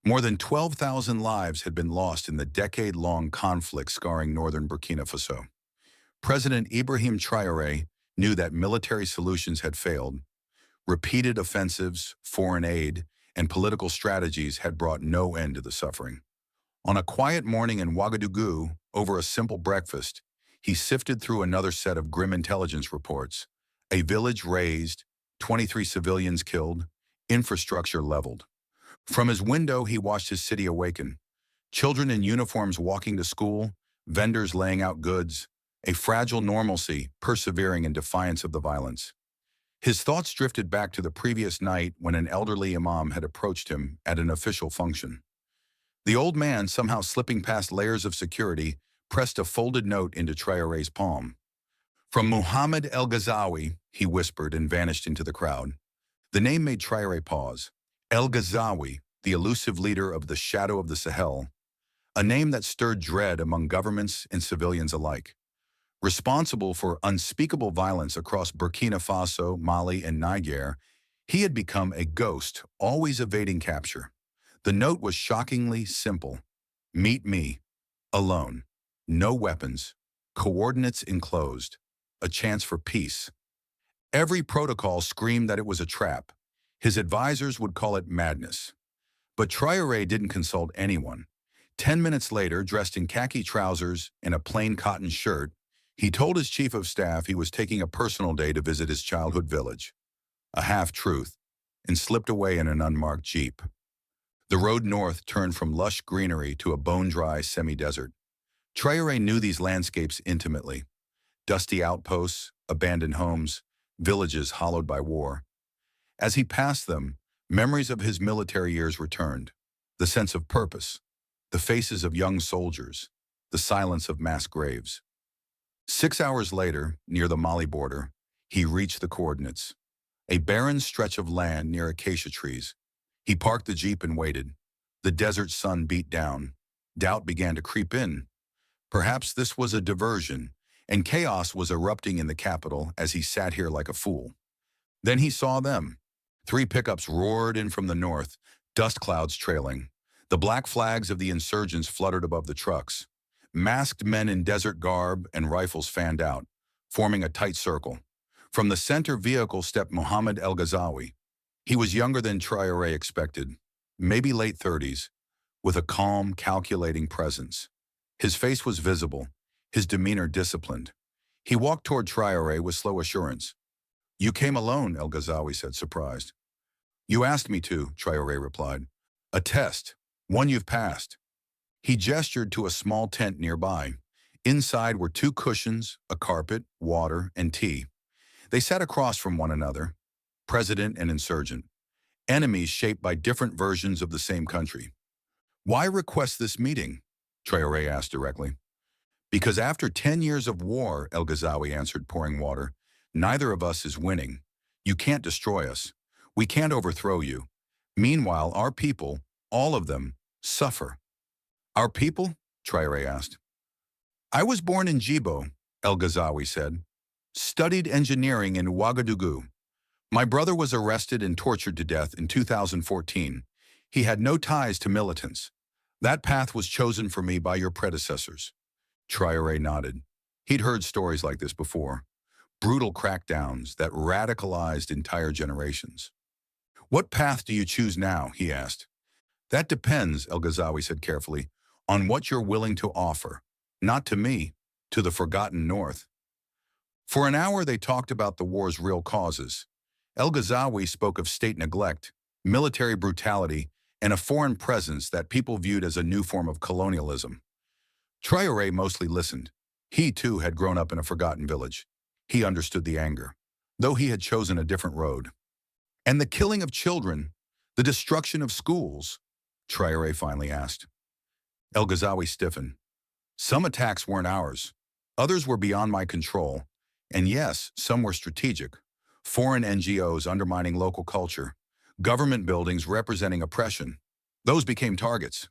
More than 12,000 lives had been lost in the decade-long conflict scarring northern Burkina Faso. President Ibrahim Traore knew that military solutions had failed. Repeated offensives, foreign aid, and political strategies had brought no end to the suffering. On a quiet morning in Ouagadougou, over a simple breakfast, he sifted through another set of grim intelligence reports. A village razed, 23 civilians killed, infrastructure leveled. From his window, he watched his city awaken. Children in uniforms walking to school, vendors laying out goods, a fragile normalcy persevering in defiance of the violence. His thoughts drifted back to the previous night when an elderly imam had approached him at an official function. The old man, somehow slipping past layers of security, pressed a folded note into Traore's palm. "From Muhammad El-Ghazawi," he whispered and vanished into the crowd. The name made Traore pause. El-Ghazawi, the elusive leader of the Shadow of the Sahel, a name that stirred dread among governments and civilians alike. Responsible for unspeakable violence across Burkina Faso, Mali, and Niger, he had become a ghost, always evading capture. The note was shockingly simple. "Meet me, alone. No weapons. Coordinates enclosed. A chance for peace." Every protocol screamed that it was a trap. His advisors would call it madness. But Traore didn't consult anyone. 10 minutes later, dressed in khaki trousers and a plain cotton shirt, he told his chief of staff he was taking a personal day to visit his childhood village. A half-truth, and slipped away in an unmarked jeep. The road north turned from lush greenery to a bone-dry semi-desert. Traore knew these landscapes intimately. Dusty outposts, abandoned homes, villages hollowed by war. As he passed them, memories of his military years returned. The sense of purpose, the faces of young soldiers, the silence of mass graves. 6 hours later, near the Mali border, he reached the coordinates. A barren stretch of land near acacia trees. He parked the jeep and waited. The desert sun beat down. Doubt began to creep in. Perhaps this was a diversion, and chaos was erupting in the capital as he sat here like a fool. Then he saw them. 3 pickups roared in from the north, dust clouds trailing. The black flags of the insurgents fluttered above the trucks. Masked men in desert garb and rifles fanned out, forming a tight circle. From the center vehicle stepped Mohammed El-Ghazawi. He was younger than Traore expected, maybe late 30s, with a calm, calculating presence. His face was visible, his demeanor disciplined. He walked toward Traore with slow assurance. "You came alone," El-Ghazawi said, surprised. "You asked me to," Traore replied. "A test, one you've passed." He gestured to a small tent nearby. Inside were 2 cushions, a carpet, water, and tea. They sat across from one another, president and insurgent, enemies shaped by different versions of the same country. "Why request this meeting?" Traore asked directly. "Because after 10 years of war," El-Ghazawi answered, pouring water, "neither of us is winning. You can't destroy us. We can't overthrow you. Meanwhile, our people, all of them, suffer." "Our people?" Traore asked. "I was born in Djibo," El-Ghazawi said. "Studied engineering in Ouagadougou. My brother was arrested and tortured to death in 2014. He had no ties to militants. That path was chosen for me by your predecessors." Traore nodded. He'd heard stories like this before. Brutal crackdowns that radicalized entire generations. "What path do you choose now?" he asked. "That depends," El-Ghazawi said carefully, "on what you're willing to offer. Not to me, to the forgotten North." For an hour they talked about the war's real causes. El-Ghazawi spoke of state neglect, military brutality, and a foreign presence that people viewed as a new form of colonialism. Traore mostly listened. He, too, had grown up in a forgotten village. He understood the anger, though he had chosen a different road. "And the killing of children, the destruction of schools?" Traore finally asked. El-Ghazawi stiffened. "Some attacks weren't ours. Others were beyond my control. And yes, some were strategic. Foreign NGOs undermining local culture. Government buildings representing oppression. Those became targets."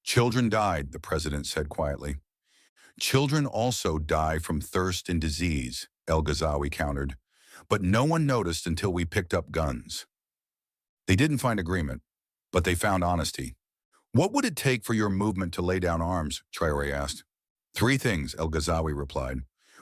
"Children died," the president said quietly. "Children also die from thirst and disease," El-Ghazawi countered. "But no one noticed until we picked up guns." They didn't find agreement, but they found honesty. What would it take for your movement to lay down arms? Traore asked. Three things, El Ghazawi replied.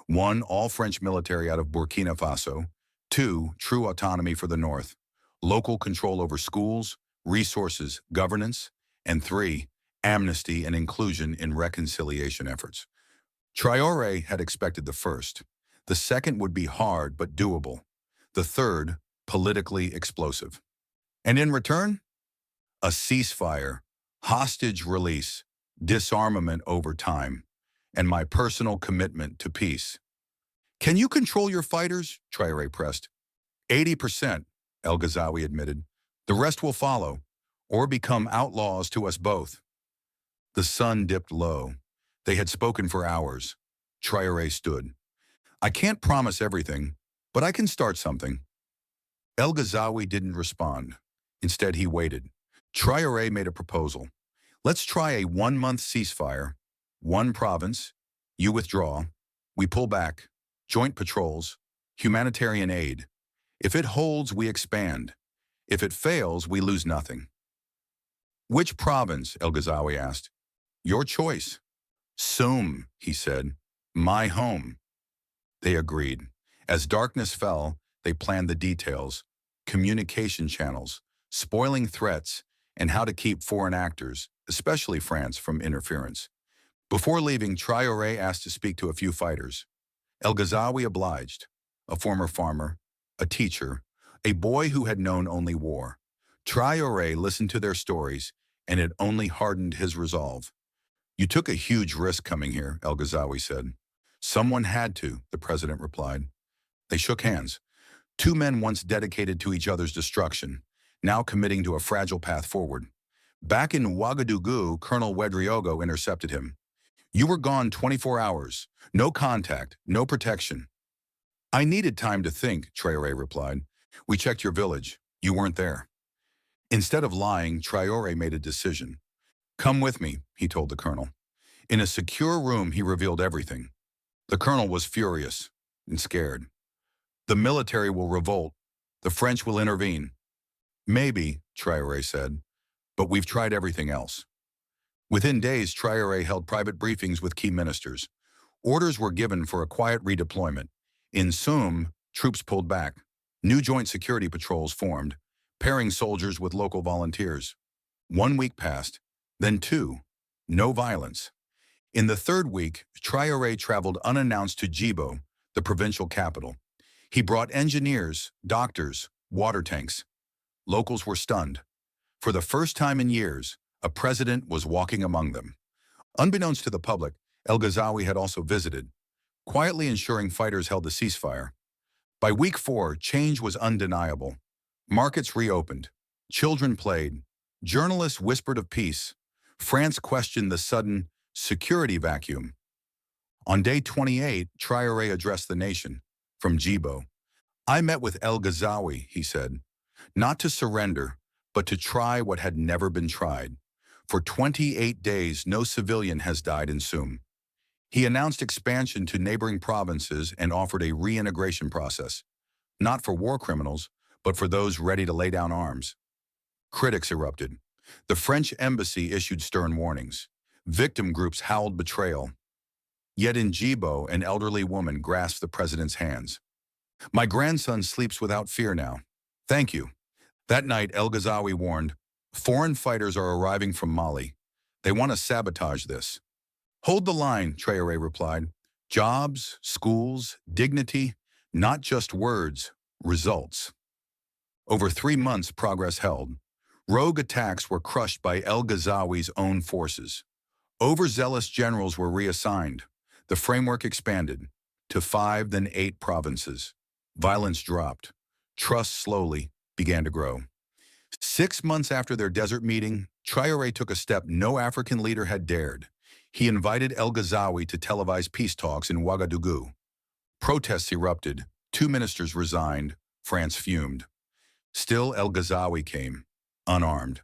One, all French military out of Burkina Faso. Two, true autonomy for the North. Local control over schools, resources, governance. And three, amnesty and inclusion in reconciliation efforts. Traore had expected the first. The second would be hard but doable. The third, politically explosive. And in return, a ceasefire, hostage release, disarmament over time, and my personal commitment to peace. Can you control your fighters? Traore pressed. 80%, El Ghazawi admitted. The rest will follow, or become outlaws to us both. The sun dipped low. They had spoken for hours. Traore stood. I can't promise everything, but I can start something. El Ghazawi didn't respond. Instead, he waited. Traore made a proposal. Let's try a 1-month ceasefire. One province. You withdraw. We pull back. Joint patrols. Humanitarian aid. If it holds, we expand. If it fails, we lose nothing. Which province? El Ghazawi asked. Your choice. Soum, he said. My home. They agreed. As darkness fell, they planned the details, communication channels, spoiling threats, and how to keep foreign actors, especially France, from interference. Before leaving, Traore asked to speak to a few fighters. El Ghazawi obliged. A former farmer, a teacher, a boy who had known only war. Traore listened to their stories, and it only hardened his resolve. You took a huge risk coming here, El Ghazawi said. Someone had to, the president replied. They shook hands. Two men once dedicated to each other's destruction, now committing to a fragile path forward. Back in Ouagadougou, Colonel Wedriogo intercepted him. You were gone 24 hours. No contact, no protection. I needed time to think, Traore replied. We checked your village. You weren't there. Instead of lying, Traore made a decision. Come with me, he told the colonel. In a secure room, he revealed everything. The colonel was furious and scared. The military will revolt. The French will intervene. Maybe, Traore said, but we've tried everything else. Within days, Traore held private briefings with key ministers. Orders were given for a quiet redeployment. In Soum, troops pulled back. New joint security patrols formed, pairing soldiers with local volunteers. 1 week passed, then 2. No violence. In the third week, Traore traveled unannounced to Djibo, the provincial capital. He brought engineers, doctors, water tanks. Locals were stunned. For the first time in years, a president was walking among them. Unbeknownst to the public, El Ghazawi had also visited, quietly ensuring fighters held the ceasefire. By week 4, change was undeniable. Markets reopened. Children played. Journalists whispered of peace. France questioned the sudden security vacuum. On day 28, Traore addressed the nation from Djibo. I met with El Ghazawi, he said, not to surrender, but to try what had never been tried. For 28 days, no civilian has died in Soum. He announced expansion to neighboring provinces and offered a reintegration process, not for war criminals, but for those ready to lay down arms. Critics erupted. The French embassy issued stern warnings. Victim groups howled betrayal. Yet in Djibo, an elderly woman grasped the president's hands. My grandson sleeps without fear now. Thank you. That night, El Ghazawi warned, foreign fighters are arriving from Mali. They want to sabotage this. Hold the line, Traore replied. Jobs, schools, dignity, not just words, results. Over 3 months, progress held. Rogue attacks were crushed by El Ghazawi's own forces. Overzealous generals were reassigned. The framework expanded to 5, then 8 provinces. Violence dropped. Trust slowly began to grow. 6 months after their desert meeting, Traore took a step no African leader had dared. He invited El Ghazawi to televise peace talks in Ouagadougou. Protests erupted. 2 ministers resigned. France fumed. Still, El Ghazawi came, unarmed.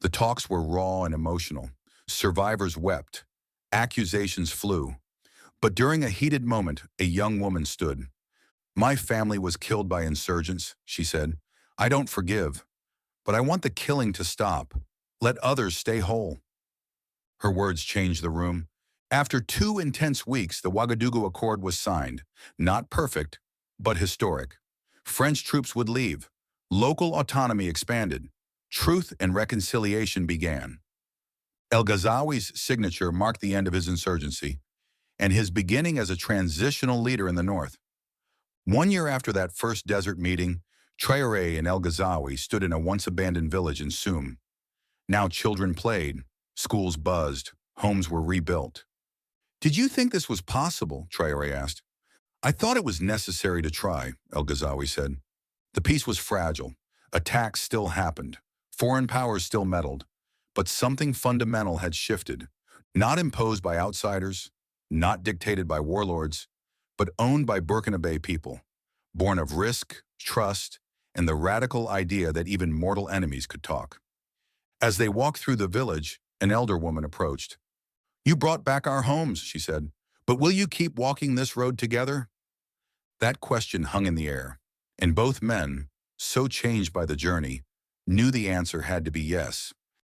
The talks were raw and emotional. Survivors wept. Accusations flew. But during a heated moment, a young woman stood. My family was killed by insurgents, she said. I don't forgive, but I want the killing to stop. Let others stay whole. Her words changed the room. After 2 intense weeks, the Ouagadougou Accord was signed. Not perfect, but historic. French troops would leave. Local autonomy expanded. Truth and reconciliation began. El Ghazawi's signature marked the end of his insurgency and his beginning as a transitional leader in the north. 1 year after that first desert meeting, Traore and El Ghazawi stood in a once-abandoned village in Soum. Now children played, schools buzzed, homes were rebuilt. "Did you think this was possible?" Traore asked. "I thought it was necessary to try," El Ghazawi said. The peace was fragile. Attacks still happened. Foreign powers still meddled. But something fundamental had shifted, not imposed by outsiders, not dictated by warlords, but owned by Burkinabe people, born of risk, trust, and the radical idea that even mortal enemies could talk. As they walked through the village, an elder woman approached. "You brought back our homes," she said, "but will you keep walking this road together?" That question hung in the air, and both men, so changed by the journey, knew the answer had to be yes.